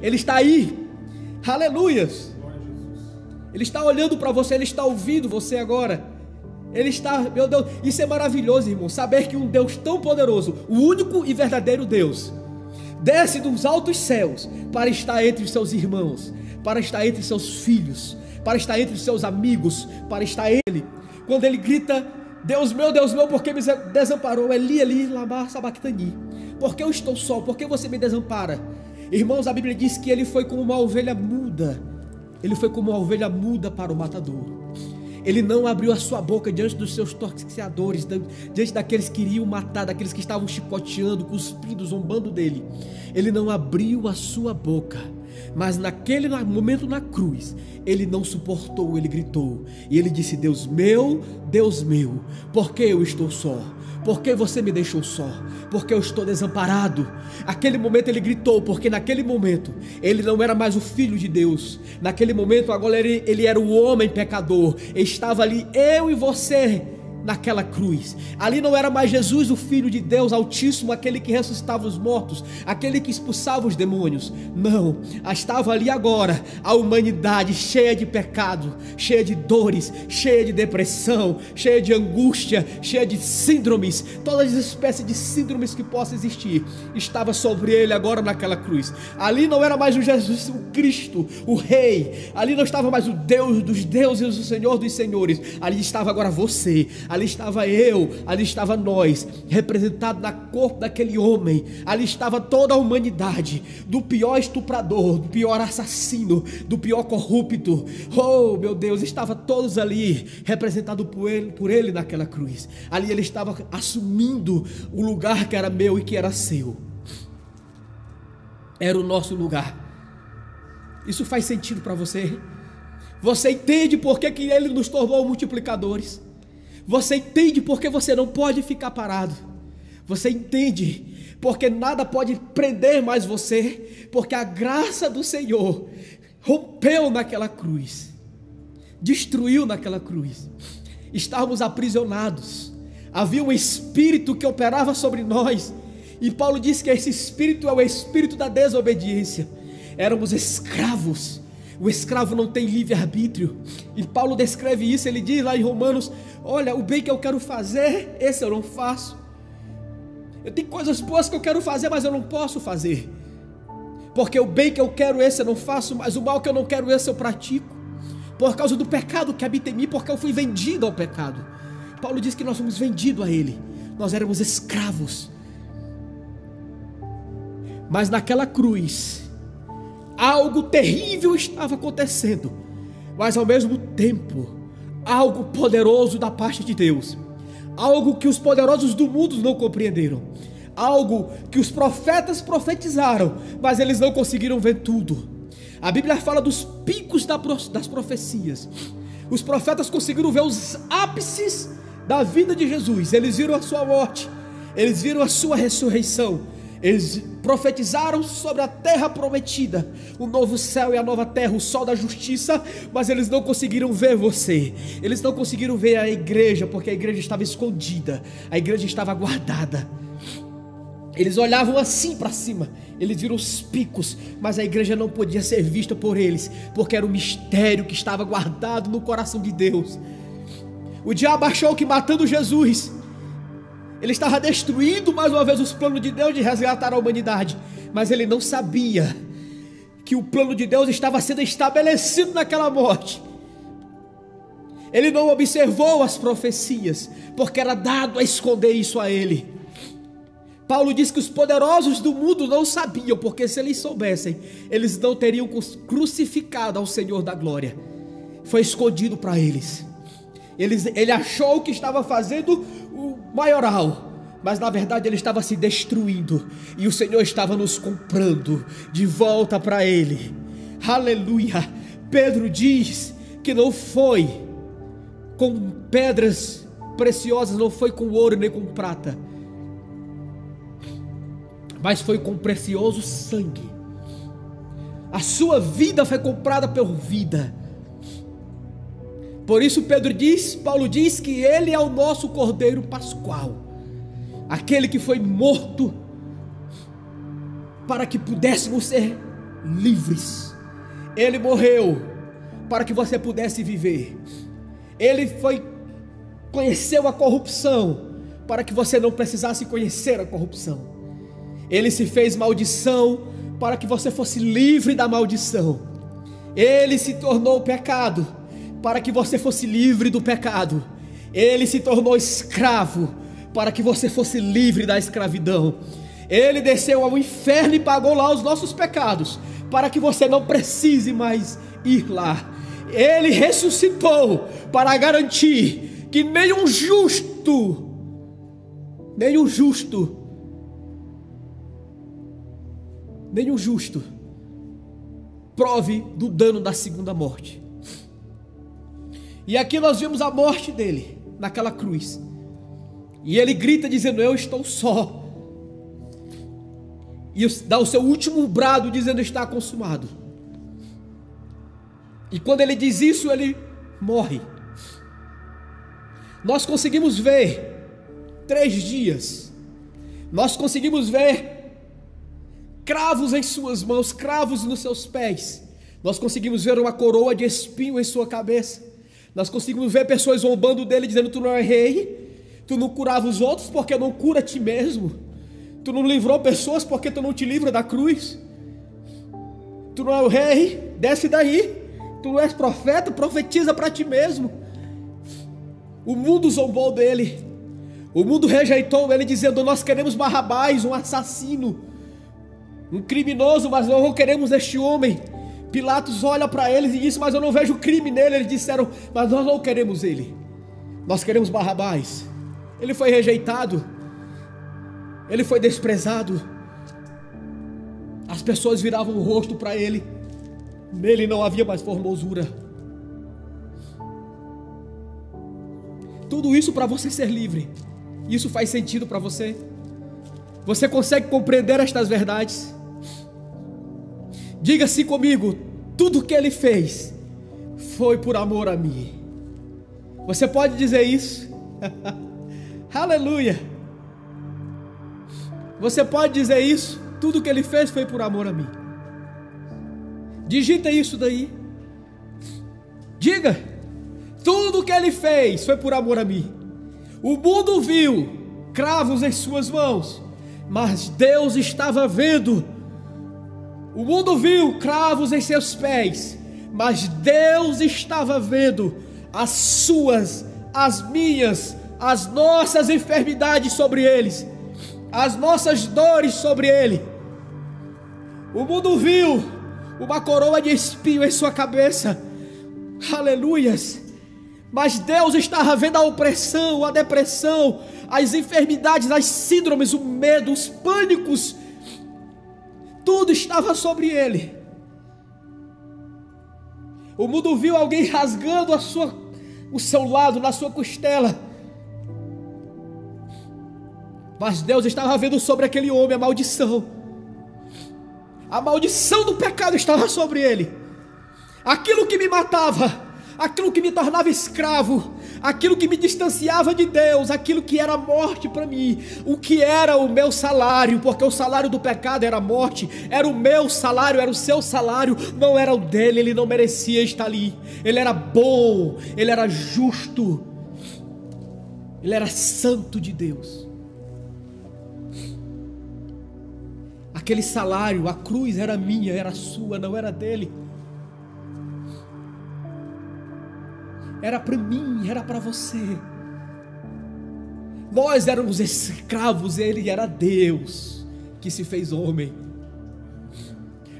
Ele está aí, aleluias. Ele está olhando para você, Ele está ouvindo você agora. Ele está, meu Deus, isso é maravilhoso, irmão, saber que um Deus tão poderoso, o único e verdadeiro Deus, desce dos altos céus para estar entre os seus irmãos, para estar entre seus filhos, para estar entre os seus amigos, para estar Ele. Quando Ele grita: Deus meu, por que me desamparou? Eli, Eli, lama sabachthani. Por que eu estou só? Por que você me desampara? Irmãos, a Bíblia diz que Ele foi como uma ovelha muda. Ele foi como uma ovelha muda para o matador. Ele não abriu a sua boca diante dos seus torciadores, diante daqueles que iriam matar, daqueles que estavam chicoteando, cuspindo, zombando dele. Ele não abriu a sua boca, mas naquele momento na cruz, ele não suportou, ele gritou, e ele disse: Deus meu, por que eu estou só? Por que você me deixou só? Porque eu estou desamparado. Aquele momento ele gritou, porque naquele momento ele não era mais o filho de Deus. Naquele momento agora ele era o homem pecador. Estava ali eu e você naquela cruz. Ali não era mais Jesus, o Filho de Deus Altíssimo, aquele que ressuscitava os mortos, aquele que expulsava os demônios. Não, estava ali agora a humanidade cheia de pecado, cheia de dores, cheia de depressão, cheia de angústia, cheia de síndromes, todas as espécies de síndromes que possam existir, estava sobre ele agora naquela cruz. Ali não era mais o Jesus, o Cristo, o Rei. Ali não estava mais o Deus dos deuses, o Senhor dos senhores. Ali estava agora você. Ali estava eu, ali estava nós, representado na corpo daquele homem. Ali estava toda a humanidade, do pior estuprador, do pior assassino, do pior corrupto. Oh meu Deus, estava todos ali, representado por ele naquela cruz. Ali ele estava assumindo o lugar que era meu e que era seu. Era o nosso lugar. Isso faz sentido para você? Você entende por que ele nos tornou multiplicadores? Você entende porque você não pode ficar parado? Você entende porque nada pode prender mais você? Porque a graça do Senhor rompeu naquela cruz, destruiu naquela cruz. Estávamos aprisionados, havia um espírito que operava sobre nós, e Paulo diz que esse espírito é o espírito da desobediência. Éramos escravos. O escravo não tem livre-arbítrio, e Paulo descreve isso. Ele diz lá em Romanos: olha, o bem que eu quero fazer, esse eu não faço. Eu tenho coisas boas que eu quero fazer, mas eu não posso fazer, porque o bem que eu quero, esse eu não faço, mas o mal que eu não quero, esse eu pratico, por causa do pecado que habita em mim, porque eu fui vendido ao pecado. Paulo diz que nós fomos vendidos a ele, nós éramos escravos. Mas naquela cruz, algo terrível estava acontecendo, mas ao mesmo tempo, algo poderoso da parte de Deus, algo que os poderosos do mundo não compreenderam, algo que os profetas profetizaram, mas eles não conseguiram ver tudo. A Bíblia fala dos picos das profecias. Os profetas conseguiram ver os ápices da vida de Jesus. Eles viram a sua morte, eles viram a sua ressurreição. Eles profetizaram sobre a terra prometida, o novo céu e a nova terra, o sol da justiça, mas eles não conseguiram ver você. Eles não conseguiram ver a igreja, porque a igreja estava escondida, a igreja estava guardada. Eles olhavam assim para cima, eles viram os picos, mas a igreja não podia ser vista por eles, porque era um mistério que estava guardado no coração de Deus. O diabo achou que matando Jesus, ele estava destruindo mais uma vez os planos de Deus de resgatar a humanidade, mas ele não sabia que o plano de Deus estava sendo estabelecido naquela morte. Ele não observou as profecias, porque era dado a esconder isso a ele. Paulo diz que os poderosos do mundo não sabiam, porque se eles soubessem, eles não teriam crucificado ao Senhor da glória. Foi escondido para eles. Ele achou que estava fazendo o maioral, mas na verdade ele estava se destruindo, e o Senhor estava nos comprando de volta para ele. Aleluia. Pedro diz que não foi com pedras preciosas, não foi com ouro nem com prata, mas foi com precioso sangue. A sua vida foi comprada por vida. Por isso Paulo diz que ele é o nosso Cordeiro Pascual, aquele que foi morto para que pudéssemos ser livres. Ele morreu para que você pudesse viver. Ele conheceu a corrupção para que você não precisasse conhecer a corrupção. Ele se fez maldição para que você fosse livre da maldição. Ele se tornou pecado para que você fosse livre do pecado. Ele se tornou escravo para que você fosse livre da escravidão. Ele desceu ao inferno e pagou lá os nossos pecados para que você não precise mais ir lá. Ele ressuscitou para garantir que nenhum justo prove do dano da segunda morte. E aqui nós vemos a morte dele naquela cruz. E ele grita dizendo: eu estou só. E dá o seu último brado dizendo: está consumado. E quando ele diz isso, ele morre. Nós conseguimos ver 3 dias. Nós conseguimos ver cravos em suas mãos, cravos nos seus pés. Nós conseguimos ver uma coroa de espinho em sua cabeça. Nós conseguimos ver pessoas zombando dele, dizendo: tu não é rei, tu não curava os outros porque não cura a ti mesmo, tu não livrou pessoas porque tu não te livra da cruz, tu não é o rei, desce daí, tu não és profeta, profetiza para ti mesmo. O mundo zombou dele, o mundo rejeitou ele, dizendo: nós queremos Barrabás, um assassino, um criminoso, mas não queremos este homem. Pilatos olha para eles e diz: mas eu não vejo crime nele. Eles disseram: mas nós não queremos ele, nós queremos Barrabás. Ele foi rejeitado, ele foi desprezado, as pessoas viravam o rosto para ele, nele não havia mais formosura. Tudo isso para você ser livre. Isso faz sentido para você? Você consegue compreender estas verdades? Diga-se comigo: tudo que ele fez foi por amor a mim. Você pode dizer isso? Aleluia! Você pode dizer isso? Tudo que ele fez foi por amor a mim. Digita isso daí. Diga: tudo que ele fez foi por amor a mim. O mundo viu cravos em suas mãos, mas Deus estava vendo. O mundo viu cravos em seus pés, mas Deus estava vendo as suas, as minhas, as nossas enfermidades sobre eles, as nossas dores sobre ele. O mundo viu uma coroa de espinho em sua cabeça, aleluias, mas Deus estava vendo a opressão, a depressão, as enfermidades, as síndromes, o medo, os pânicos. Tudo estava sobre ele. O mundo viu alguém rasgando o seu lado, na sua costela, mas Deus estava vendo sobre aquele homem a maldição. A maldição do pecado estava sobre ele. Aquilo que me matava, aquilo que me tornava escravo, aquilo que me distanciava de Deus, aquilo que era morte para mim, o que era o meu salário, porque o salário do pecado era a morte, era o meu salário, era o seu salário, não era o dele. Ele não merecia estar ali. Ele era bom, ele era justo, ele era santo de Deus. Aquele salário, a cruz era minha, era sua, não era dele. Era para mim, era para você. Nós éramos escravos, ele era Deus que se fez homem.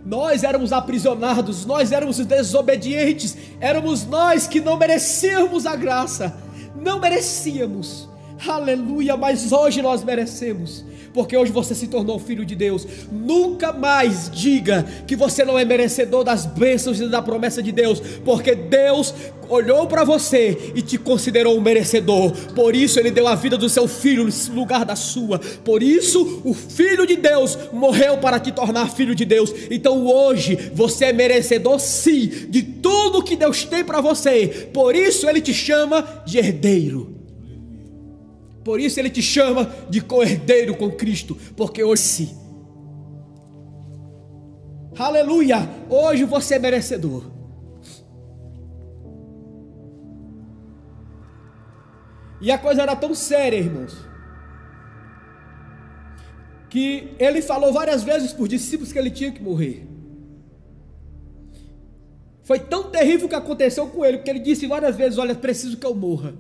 Nós éramos aprisionados, nós éramos desobedientes, éramos nós que não merecíamos a graça, não merecíamos, aleluia, mas hoje nós merecemos, porque hoje você se tornou filho de Deus. Nunca mais diga que você não é merecedor das bênçãos e da promessa de Deus, porque Deus olhou para você e te considerou um merecedor. Por isso ele deu a vida do seu filho no lugar da sua. Por isso o Filho de Deus morreu para te tornar filho de Deus. Então hoje você é merecedor sim de tudo que Deus tem para você. Por isso ele te chama de herdeiro. Por isso ele te chama de co-herdeiro com Cristo, porque hoje, Aleluia, hoje você é merecedor. E a coisa era tão séria, irmãos, que ele falou várias vezes para os discípulos que ele tinha que morrer. Foi tão terrível o que aconteceu com ele, porque ele disse várias vezes: olha, é preciso que eu morra.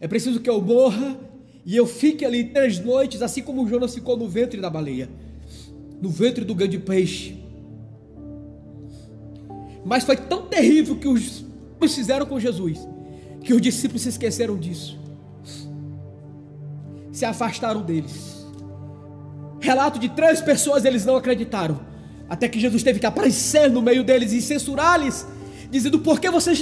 É preciso que eu morra e eu fique ali 3 noites, assim como Jonas ficou no ventre da baleia, no ventre do grande peixe. Mas foi tão terrível que os fizeram com Jesus, que os discípulos se esqueceram disso, se afastaram deles. Relato de 3 pessoas, eles não acreditaram, até que Jesus teve que aparecer no meio deles e censurá-los, dizendo: por que vocês